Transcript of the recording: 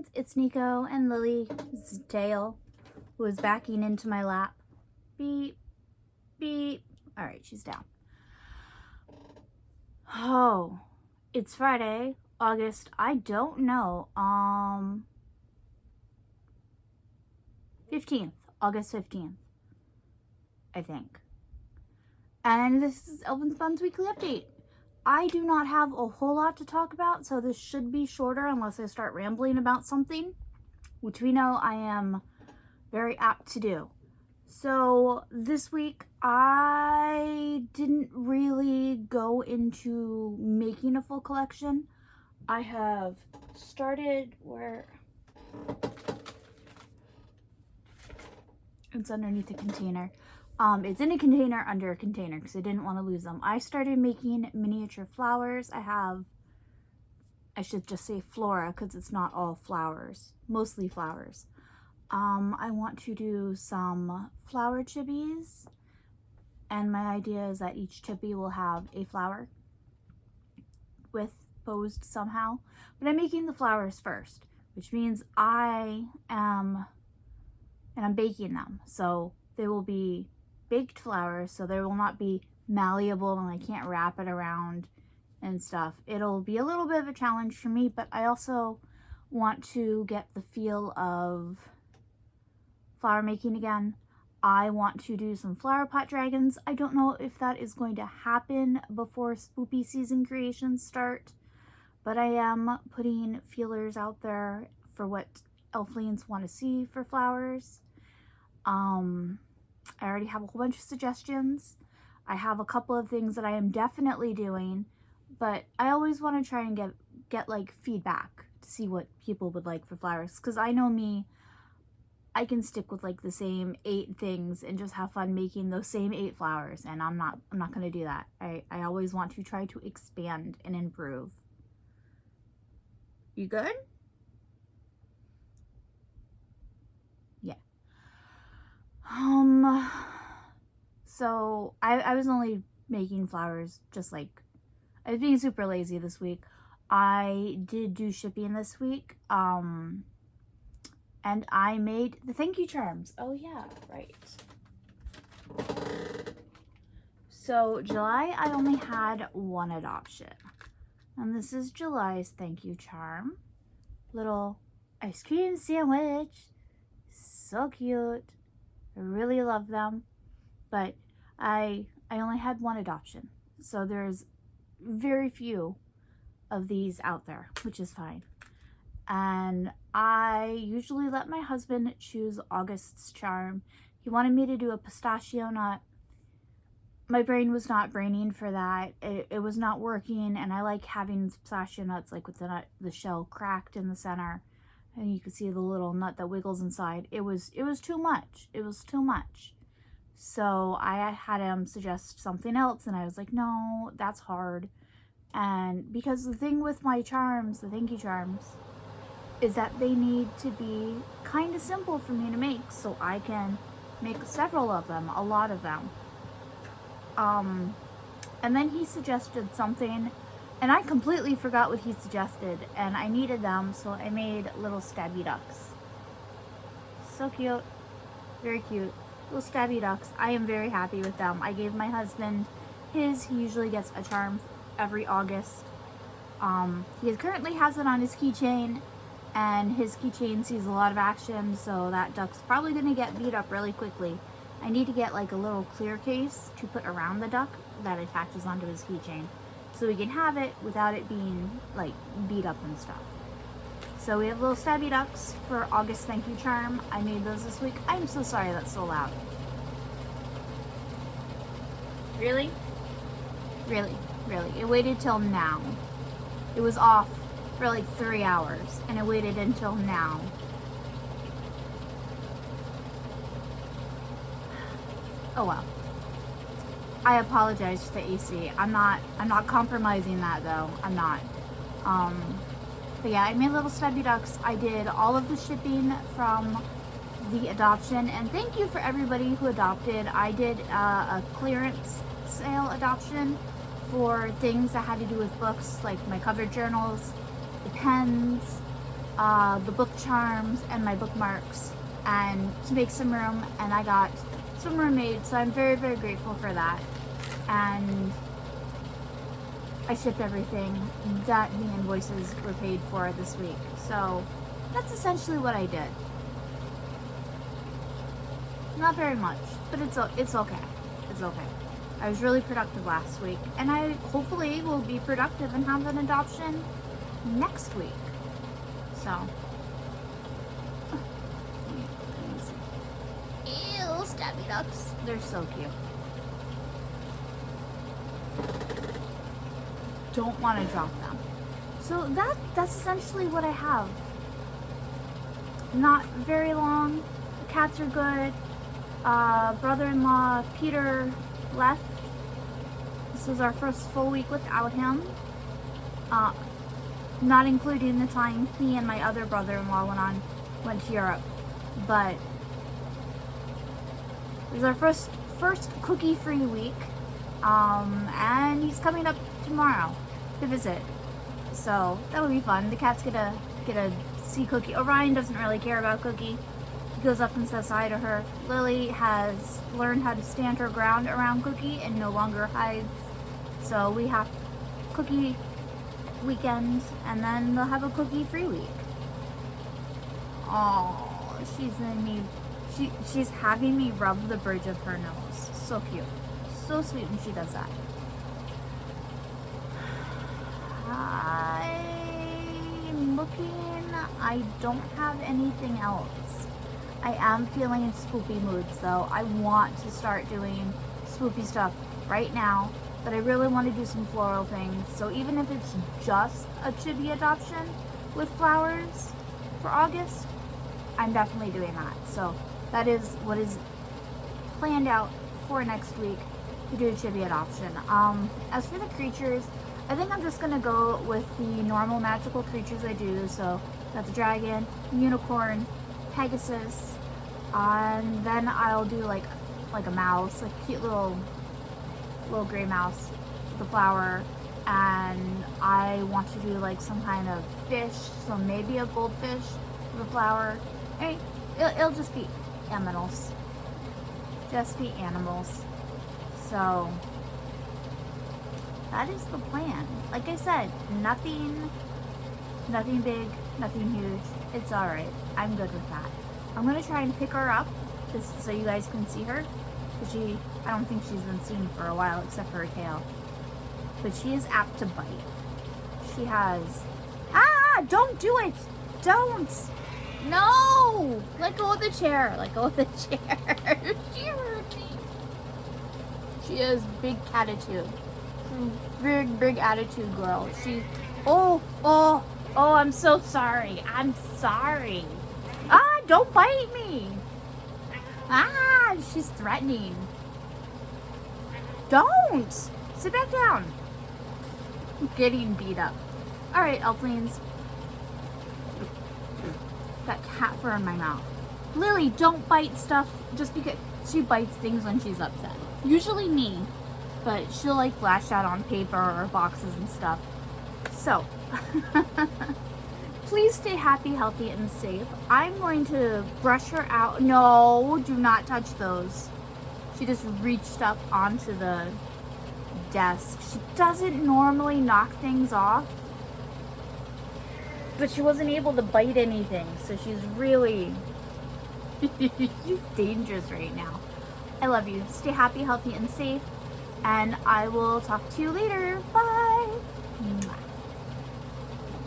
friends, it's Nico and Lily's tail, who is backing into my lap. Beep, beep. All right, she's down. Oh, it's Friday, August, I don't know, 15th, August 15th, I think. And this is Elvenspun's weekly update. I do not have a whole lot to talk about, so this should be shorter unless I start rambling about something, which we know I am very apt to do. So this week I didn't really go into making a full collection. I have started where it's underneath a container. It's in a container under a container because I didn't want to lose them. I started making miniature flowers. I should just say flora because it's not all flowers, mostly flowers. I want to do some flower chibis, and my idea is that each chibi will have a flower with posed somehow, but I'm making the flowers first, which means I'm baking them, so they will be baked flowers, so they will not be malleable and I can't wrap it around and stuff. It'll be a little bit of a challenge for me, but I also want to get the feel of flower making again. I want to do some flower pot dragons. I don't know if that is going to happen before spoopy season creations start, but I am putting feelers out there for what elflings want to see for flowers. I already have a whole bunch of suggestions. I have a couple of things that I am definitely doing, but I always want to try and get like feedback to see what people would like for flowers, because I know me, I can stick with like the same 8 things and just have fun making those same 8 flowers, and I'm not going to do that. I always want to try to expand and improve. You good? Yeah. So I was only making flowers, just like, I was being super lazy this week. I did do shipping this week, and I made the thank you charms. Oh yeah, right. So July, I only had one adoption, and this is July's thank you charm. Little ice cream sandwich. So cute. I really love them, but I only had one adoption, so there's very few of these out there, which is fine. And I usually let my husband choose August's charm. He wanted me to do a pistachio nut. My brain was not braining for that. It was not working, and I like having pistachio nuts like with the shell cracked in the center, and you can see the little nut that wiggles inside. It was too much. It was too much. So I had him suggest something else, and I was like, no, that's hard. And because the thing with my charms, the thank you charms, is that they need to be kind of simple for me to make, so I can make several of them, a lot of them. And then he suggested something, and I completely forgot what he suggested, and I needed them, so I made little stabby ducks. So cute. Very cute. Little stabby ducks. I am very happy with them. I gave my husband his. He usually gets a charm every August. He currently has it on his keychain, and his keychain sees a lot of action, so that duck's probably going to get beat up really quickly. I need to get like a little clear case to put around the duck that attaches onto his keychain, so we can have it without it being like beat up and stuff. So we have little stabby ducks for August thank you charm. I made those this week. I'm so sorry that's so loud. Really? Really? Really? It waited till now. It was off for like 3 hours, and it waited until now. Oh well. I apologize to the AC. I'm not compromising that though. I'm not. But yeah, I made little stubby ducks. I did all of the shipping from the adoption, and thank you for everybody who adopted. I did a clearance sale adoption for things that had to do with books, like my cover journals, the pens, the book charms and my bookmarks and to make some room, and I got some room made, so I'm very, very grateful for that. And I shipped everything that the invoices were paid for this week. So that's essentially what I did. Not very much, but it's okay. It's okay. I was really productive last week, and I hopefully will be productive and have an adoption next week. So, ew, stabby ducks. They're so cute. Don't want to drop them. So that's essentially what I have. Not very long. The cats are good. Brother-in-law Peter left. This was our first full week without him. Not including the time he and my other brother-in-law went to Europe. But it was our first cookie-free week. And he's coming up tomorrow to visit. So that would be fun. The cats get to see Cookie. Orion doesn't really care about Cookie. He goes up and says hi to her. Lily has learned how to stand her ground around Cookie and no longer hides. So we have Cookie weekend, and then they'll have a cookie-free week. Oh, she's having me rub the bridge of her nose. So cute. So sweet when she does that. I'm looking. I don't have anything else. I am feeling in spoopy moods though. I want to start doing spoopy stuff right now, but I really want to do some floral things. So even if it's just a chibi adoption with flowers for August, I'm definitely doing that. So that is what is planned out for next week, to do a chibi adoption. As for the creatures, I think I'm just gonna go with the normal magical creatures I do. So that's a dragon, unicorn, Pegasus, and then I'll do like a mouse, like a cute little gray mouse with a flower, and I want to do like some kind of fish, so maybe a goldfish with a flower. Hey, it'll just be animals. Just be animals. So that is the plan. Like I said, nothing big, nothing huge. It's alright. I'm good with that. I'm gonna try and pick her up just so you guys can see her. But I don't think she's been seen for a while except for her tail. But she is apt to bite. She has... Ah! Don't do it! Don't! No! Let go of the chair. Let go of the chair. She hurt me. She has big attitude. Big attitude girl. Oh, I'm so sorry. I'm sorry. Ah, don't bite me. Ah, she's threatening. Don't. Sit back down. I'm getting beat up. All right, Elflings. Got cat fur in my mouth. Lily, don't bite stuff just because she bites things when she's upset. Usually me, but she'll like lash out on paper or boxes and stuff. So, please stay happy, healthy, and safe. I'm going to brush her out. No, do not touch those. She just reached up onto the desk. She doesn't normally knock things off, but she wasn't able to bite anything, so she's really she's dangerous right now. I love you. Stay happy, healthy, and safe, and I will talk to you later. Bye. Mwah.